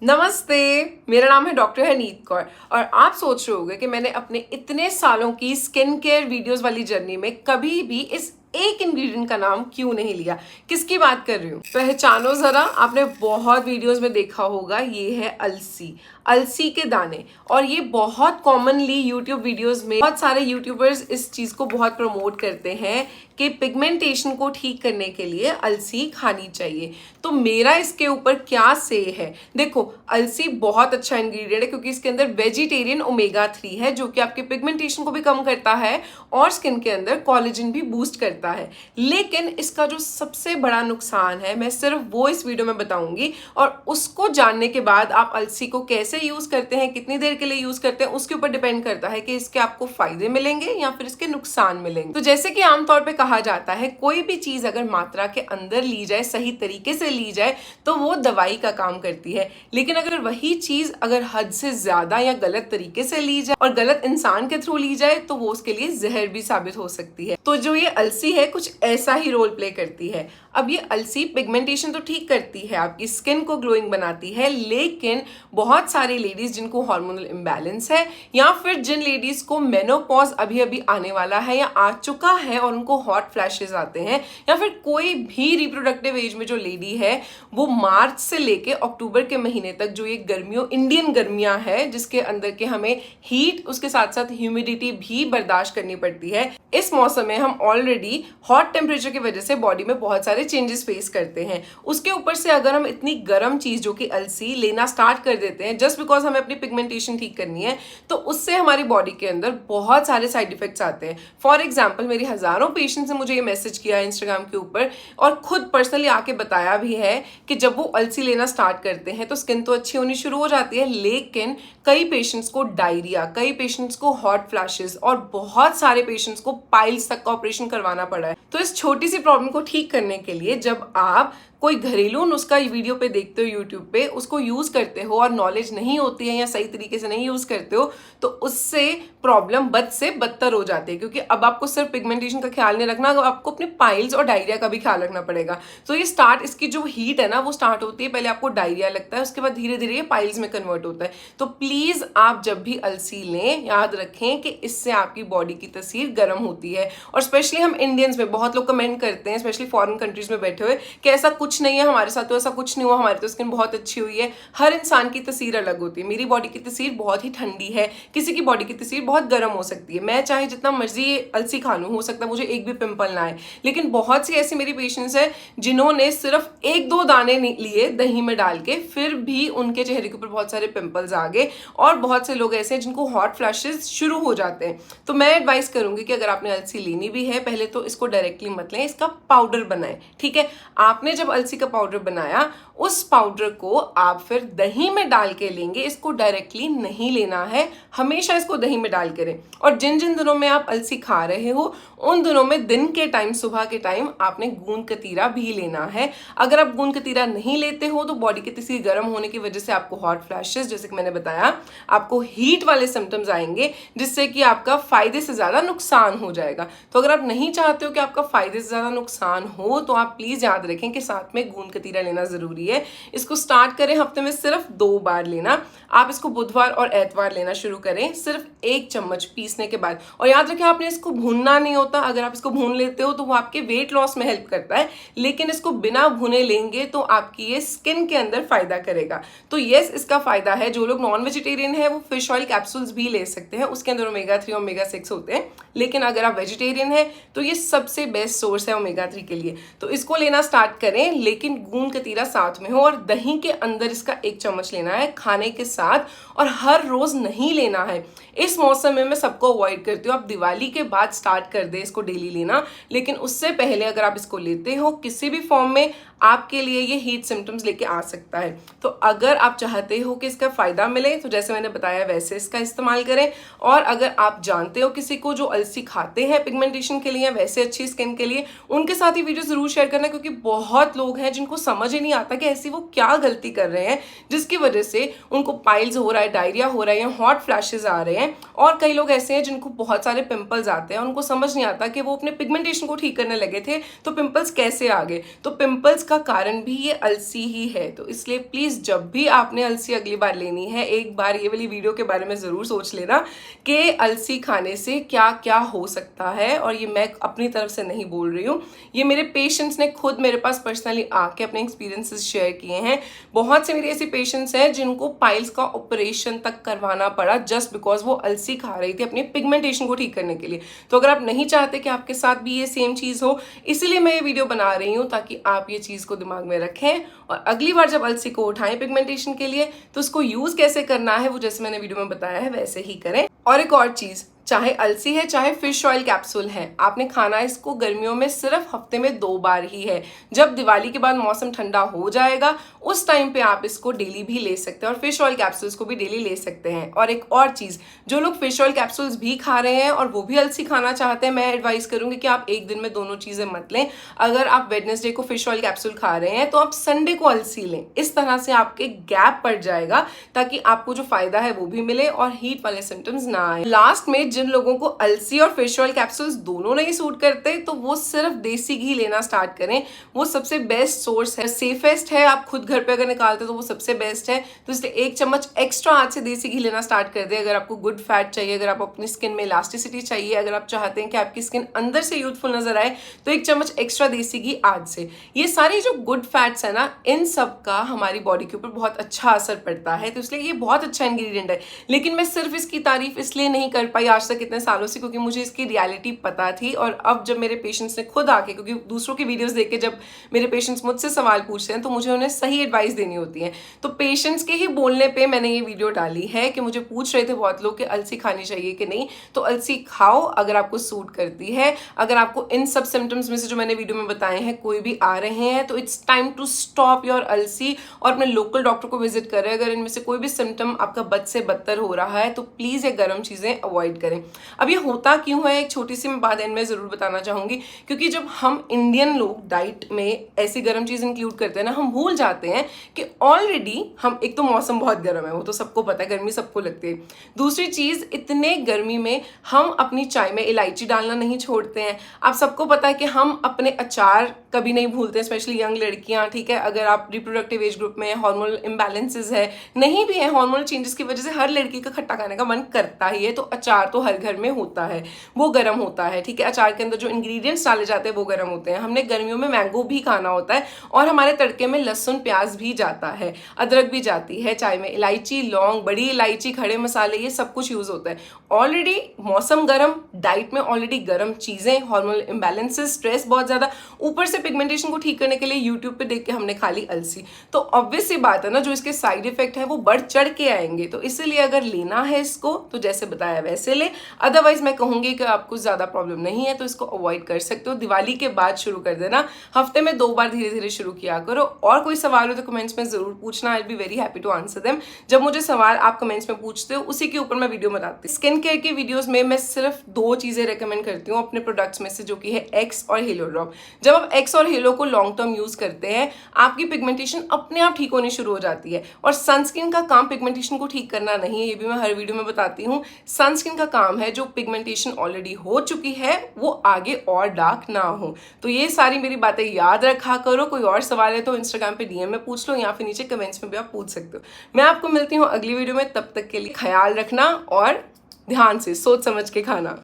नमस्ते। मेरा नाम है डॉक्टर हनीत कौर और आप सोच रहे होंगे कि मैंने अपने इतने सालों की स्किन केयर वीडियोस वाली जर्नी में कभी भी इस एक इंग्रेडिएंट का नाम क्यों नहीं लिया। किसकी बात कर रही हूँ? पहचानो जरा, आपने बहुत वीडियोस में देखा होगा, ये है अलसी। अलसी के दाने। और ये बहुत कॉमनली यूट्यूब वीडियोस में बहुत सारे यूट्यूबर्स इस चीज को बहुत प्रमोट करते हैं कि पिगमेंटेशन को ठीक करने के लिए अलसी खानी चाहिए। तो मेरा इसके ऊपर क्या से है? देखो, अलसी बहुत अच्छा इंग्रेडिएंट है क्योंकि इसके अंदर वेजिटेरियन ओमेगा 3 है जो कि आपके पिगमेंटेशन को भी कम करता है और स्किन के अंदर कोलेजन भी बूस्ट करता है। लेकिन इसका जो सबसे बड़ा नुकसान है, मैं सिर्फ वो इस वीडियो में बताऊंगी और उसको जानने के बाद आप अलसी को कैसे यूज करते हैं, कितनी देर के लिए यूज करते हैं, उसके ऊपर डिपेंड करता है कि इसके आपको फायदे मिलेंगे या फिर इसके नुकसान मिलेंगे। तो जैसे कि आमतौर पे कहा जाता है, कोई भी चीज अगर मात्रा के अंदर ली जाए, सही तरीके से ली जाए, तो वो दवाई का काम करती है। लेकिन अगर वही चीज अगर हद से ज्यादा या गलत तरीके से ली जाए और गलत इंसान के थ्रू ली जाए तो वो उसके लिए जहर भी साबित हो सकती है। तो जो ये अलसी है कुछ ऐसा ही रोल प्ले करती है। अब ये अलसी पिगमेंटेशन तो ठीक करती है, आपकी स्किन को ग्लोइंग बनाती है, लेकिन बहुत सारी लेडीज जिनको हार्मोनल इम्बैलेंस है या फिर जिन लेडीज को मेनोपॉज अभी अभी आने वाला है या आ चुका है और उनको हॉट फ्लैशेस आते हैं, या फिर कोई भी रिप्रोडक्टिव एज में जो लेडी है वो मार्च से लेके अक्टूबर के महीने तक, जो ये गर्मियों इंडियन गर्मियां है जिसके अंदर के हमें हीट उसके साथ साथ ह्यूमिडिटी भी बर्दाश्त करनी पड़ती है, इस मौसम में हम ऑलरेडी हॉट टेम्परेचर की वजह से बॉडी में बहुत सारे चेंजेस फेस करते हैं। उसके ऊपर से अगर हम इतनी गर्म चीज जो कि अलसी लेना स्टार्ट कर देते हैं जस्ट बिकॉज हमें अपनी पिगमेंटेशन ठीक करनी है, तो उससे हमारी बॉडी के अंदर बहुत सारे साइड इफेक्ट्स आते हैं। फॉर एग्जाम्पल, मेरी हजारों पेशेंट्स ने मुझे ये मैसेज किया है इंस्टाग्राम के ऊपर और खुद पर्सनली आके बताया भी है कि जब वो अलसी लेना स्टार्ट करते हैं तो स्किन तो अच्छी होनी शुरू हो जाती है, लेकिन कई पेशेंट्स को डायरिया, कई पेशेंट्स को हॉट फ्लैशेस और बहुत सारे पेशेंट्स को पाइल्स तक का ऑपरेशन करवाना पड़ा है। तो इस छोटी सी प्रॉब्लम को ठीक करने के लिए जब आप कोई घरेलू नुस्खा वीडियो पे देखते हो यूट्यूब पे, उसको यूज करते हो और नॉलेज नहीं होती है या सही तरीके से नहीं यूज करते हो, तो उससे प्रॉब्लम बद से बदतर हो जाती है। क्योंकि अब आपको सिर्फ पिगमेंटेशन का ख्याल नहीं रखना, आपको अपने पाइल्स और डायरिया का भी ख्याल रखना पड़ेगा। तो ये स्टार्ट, इसकी जो हीट है ना वो स्टार्ट होती है, पहले आपको डायरिया लगता है, उसके बाद धीरे धीरे ये पाइल्स में कन्वर्ट होता है। तो प्लीज आप जब भी अलसी लें याद रखें कि इससे आपकी बॉडी की तस्वीर गर्म होती है। और स्पेशली हम इंडियंस में बहुत लोग कमेंट करते हैं, स्पेशली फॉरेन कंट्रीज में बैठे हुए, कि ऐसा कुछ नहीं है, हमारे साथ तो ऐसा कुछ नहीं हुआ, हमारी तो स्किन बहुत अच्छी हुई है। हर इंसान की तस्वीर अलग होती है। मेरी बॉडी की तस्वीर बहुत ही ठंडी है, किसी की बॉडी की तस्वीर बहुत गर्म हो सकती है। मैं चाहे जितना मर्जी अलसी खा लूं, हो सकता है मुझे एक भी पिंपल ना आए, लेकिन बहुत सी ऐसी मेरी पेशेंट्स है जिन्होंने सिर्फ एक दो दाने लिए दही में डाल के, फिर भी उनके चेहरे के ऊपर बहुत सारे पिंपल्स आ गए। और बहुत से लोग ऐसे हैं जिनको हॉट फ्लैशेस शुरू हो जाते हैं। तो मैं एडवाइस करूंगी कि अगर आपने अलसी लेनी भी है, पहले तो इसको डायरेक्टली मत लें, इसका पाउडर बनाएं। ठीक है, आपने जब अलसी का पाउडर बनाया, उस पाउडर को आप फिर दही में डाल के लेंगे। इसको डायरेक्टली नहीं लेना है, हमेशा इसको दही में डाल के लें। और जिन जिन दिनों में आप अलसी खा रहे हो उन दिनों में दिन के टाइम, सुबह के टाइम आपने गूंद कतीरा भी लेना है। अगर आप गूंद कतीरा नहीं लेते हो तो बॉडी की तस्वीर गर्म होने की वजह से आपको हॉट फ्लैशेस, जैसे कि मैंने बताया, आपको हीट वाले सिम्टम्स आएंगे जिससे कि आपका फायदे से ज्यादा नुकसान हो जाएगा। तो अगर आप नहीं चाहते हो कि आपका फायदे से ज्यादा नुकसान हो तो आप प्लीज याद रखें कि साथ में गूंद कतीरा लेना जरूरी है। इसको स्टार्ट करें हफ्ते में सिर्फ 2 बार लेना। आप इसको बुधवार और एतवार लेना शुरू करें, सिर्फ 1 चम्मच पीसने के बाद। और याद रखें, आपने इसको भूनना नहीं होता। अगर आप इसको भून लेते हो तो वो आपके वेट लॉस में हेल्प करता है, लेकिन इसको बिना भुने लेंगे तो आपकी ये स्किन के अंदर फायदा करेगा। तो यस, इसका फायदा है। जो लोग नॉन वेजिटेरियन है वो फिश ऑयल कैप्सूल्स भी ले सकते हैं, उसके अंदर ओमेगा 3 ओमेगा 6 होते हैं। लेकिन अगर आप वेजिटेरियन है तो ये सबसे बेस्ट सोर्स है ओमेगा 3 के लिए। तो इसको लेना स्टार्ट करें, लेकिन गूंद कतीरा साथ में हो और दही के अंदर इसका 1 चम्मच लेना है खाने के साथ, और हर रोज नहीं लेना है। इस मौसम में मैं सबको अवॉइड करती हूँ। आप दिवाली के बाद स्टार्ट कर दे इसको डेली लेना, लेकिन उससे पहले अगर आप इसको लेते हो किसी भी फॉर्म में, आपके लिए ये हीट सिम्टम्स लेके आ सकता है। तो अगर आप चाहते हो कि इसका फायदा मिले तो जैसे मैंने बताया वैसे इसका इस्तेमाल करें। और अगर आप जानते हो किसी को जो अलसी खाते हैं पिगमेंटेशन के लिए, वैसे अच्छी स्किन के लिए, उनके साथ ही वीडियो जरूर शेयर करना, क्योंकि बहुत लोग हैं जिनको समझ ही नहीं आता कि ऐसी वो क्या गलती कर रहे हैं जिसकी वजह से उनको पाइल्स हो रहा है, डायरिया हो रहा है या हॉट फ्लैशेस आ रहे हैं, और कई लोग ऐसे हैं जिनको बहुत सारे पिंपल्स आते हैं, उनको समझ नहीं आता कि वो अपने पिगमेंटेशन को ठीक करने लगे थे तो पिंपल्स कैसे आ गए। तो पिंपल्स का कारण भी ये अलसी ही है। तो इसलिए प्लीज जब भी आपने अलसी अगली बार लेनी है, एक बार ये वाली वीडियो के बारे में जरूर सोच लेना कि अलसी खाने से क्या क्या हो सकता है। और ये मैं अपनी तरफ से नहीं बोल रही हूँ, ये मेरे पेशेंट्स ने खुद मेरे पास पर्सनली आके अपने एक्सपीरियंसेस शेयर किए हैं। बहुत से मेरे ऐसे पेशेंट्स हैं जिनको पाइल्स का ऑपरेशन तक करवाना पड़ा जस्ट बिकॉज वो अलसी खा रही थी अपनी पिगमेंटेशन को ठीक करने के लिए। तो अगर आप नहीं चाहते कि आपके साथ भी ये सेम चीज हो, इसीलिए मैं ये वीडियो बना रही हूँ ताकि आप ये चीज को दिमाग में रखें और अगली बार जब अलसी को उठाएं पिगमेंटेशन के लिए तो उसको यूज कैसे करना है वो जैसे मैंने वीडियो में बताया है वैसे ही करें। और एक और चीज, चाहे अलसी है चाहे फिश ऑयल कैप्सूल है, आपने खाना इसको गर्मियों में सिर्फ हफ्ते में 2 बार ही है। जब दिवाली के बाद मौसम ठंडा हो जाएगा उस टाइम पे आप इसको डेली भी ले सकते हैं और फिश ऑयल कैप्सूल्स को भी डेली ले सकते हैं। और एक और चीज, जो लोग फिश ऑयल कैप्सूल्स भी खा रहे हैं और वो भी अलसी खाना चाहते हैं, मैं एडवाइस करूंगी कि आप एक दिन में दोनों चीजें मत लें। अगर आप वेडनेसडे को फिश ऑयल कैप्सूल खा रहे हैं तो आप संडे को अलसी लें। इस तरह से आपके गैप पड़ जाएगा ताकि आपको जो फायदा है वो भी मिले और हीट वाले सिम्टम्स ना आए। लास्ट में जिन लोगों को अलसी और फिश ऑयल कैप्सूल्स दोनों नहीं सूट करते तो वो सिर्फ देसी घी लेना स्टार्ट करें। वो सबसे बेस्ट सोर्स है, सेफेस्ट है। आप खुद घर पे अगर निकालते तो वो सबसे बेस्ट है। तो इसलिए 1 चम्मच एक्स्ट्रा आज से देसी घी लेना स्टार्ट कर दे। अगर आपको गुड फैट चाहिए, अगर आप अपनी स्किन में इलास्टिसिटी चाहिए, अगर आप चाहते हैं कि आपकी स्किन अंदर से यूथफुल नजर आए तो 1 चम्मच एक्स्ट्रा देसी घी आज से। ये सारी जो गुड फैट्स है ना, इन सब का हमारी बॉडी के ऊपर बहुत अच्छा असर पड़ता है। तो इसलिए ये बहुत अच्छा इंग्रेडिएंट है। लेकिन मैं सिर्फ इसकी तारीफ इसलिए नहीं कर पाई आज तक इतने सालों से क्योंकि मुझे इसकी रियलिटी पता थी। और अब जब मेरे पेशेंट्स ने खुद आके, क्योंकि दूसरों की वीडियोस देख के जब मेरे पेशेंट्स मुझसे सवाल पूछते हैं तो मुझे उन्हें सही एडवाइस देनी होती है। तो पेशेंट्स के ही बोलने पे मैंने ये वीडियो डाली है कि मुझे पूछ रहे थे बहुत लोग कि अलसी खानी चाहिए कि नहीं। तो अलसी खाओ अगर आपको सूट करती है। अगर आपको इन सब सिम्टम्स में से जो मैंने वीडियो में बताए हैं कोई भी आ रहे हैं तो it's time to stop your अलसी और अपने लोकल डॉक्टर को विजिट करें। अगर इनमें से कोई भी सिम्टम आपका बद से बदतर हो रहा है तो प्लीज ये गर्म चीजें अवॉइड करें। अब ये होता क्यों है, एक छोटी सी मैं बात इनमें जरूर बताना चाहूंगी। क्योंकि जब हम इंडियन लोग डाइट में ऐसी गर्म चीज इंक्लूड करते हैं ना, हम भूल जाते हैं कि ऑलरेडी हम, एक तो मौसम बहुत गर्म है, वो तो सबको पता है, गर्मी सबको लगती है। दूसरी चीज, इतने गर्मी में हम अपनी चाय में इलायची डालना नहीं छोड़ते हैं। आप सबको पता है कि हम अपने अचार कभी नहीं भूलते हैं, स्पेशली यंग लड़कियां, ठीक है। अगर आप रिप्रोडक्टिव एज ग्रुप में, हार्मोनल इम्बैलेंसेस है, नहीं भी है, हार्मोनल चेंजेस की वजह से हर लड़की का खट्टा खाने का मन करता ही है। तो अचार तो हर घर में होता है, वो गर्म होता है, ठीक है। अचार के अंदर जो इंग्रेडिएंट्स डाले जाते हैं वो गर्म होते हैं। हमने गर्मियों में मैंगो भी खाना होता है और हमारे तड़के में लहसुन प्याज भी जाता है, अदरक भी जाती है, चाय में इलायची, लौंग, बड़ी इलायची, खड़े मसाले, ये सब कुछ यूज होता है। ऑलरेडी मौसम गर्म, डाइट में ऑलरेडी गर्म चीजें, हार्मोनल इम्बैलेंसेस, स्ट्रेस बहुत ज्यादा, ऊपर से पिगमेंटेशन को ठीक करने के लिए यूट्यूब पे देख के हमने खा ली अलसी। तो ऑब्वियस सी बात है ना, जो इसके साइड इफेक्ट है वो बढ़ चढ़ के आएंगे। तो इसलिए अगर लेना है इसको तो जैसे बताया वैसे ले। अदरवाइज मैं कहूंगी कि आपको ज्यादा प्रॉब्लम नहीं है तो इसको अवॉइड कर सकते हो। दिवाली के बाद शुरू कर देना, हफ्ते में 2 बार धीरे धीरे शुरू किया करो। और कोई सवाल हो तो कमेंट्स में जरूर पूछना, I will be very happy to answer them. जब मुझे सवाल आप कमेंट्स में पूछते हो उसी के ऊपर मैं वीडियो बनाती हूँ। स्किन केयर की वीडियोस में मैं सिर्फ 2 चीजें रेकमेंड करती हूँ अपने प्रोडक्ट्स में से, जो कि है एक्स और हेलो ड्रॉप। जब आप एक्स और हेलो को लॉन्ग टर्म यूज करते हैं आपकी पिगमेंटेशन अपने आप ठीक होनी शुरू हो जाती है। और सनस्क्रीन का काम पिगमेंटेशन को ठीक करना नहीं है, ये भी मैं हर वीडियो में बताती हूँ। सनस्क्रीन का काम है जो पिगमेंटेशन ऑलरेडी हो चुकी है वो आगे और डार्क ना हो। तो ये सारी मेरी बातें याद रखा करो। कोई और सवाल है तो इंस्टाग्राम पे डीएम में पूछ लो या फिर नीचे कमेंट्स में भी आप पूछ सकते हो। मैं आपको मिलती हूँ अगली वीडियो में, तब तक के लिए ख्याल रखना और ध्यान से सोच समझ के खाना।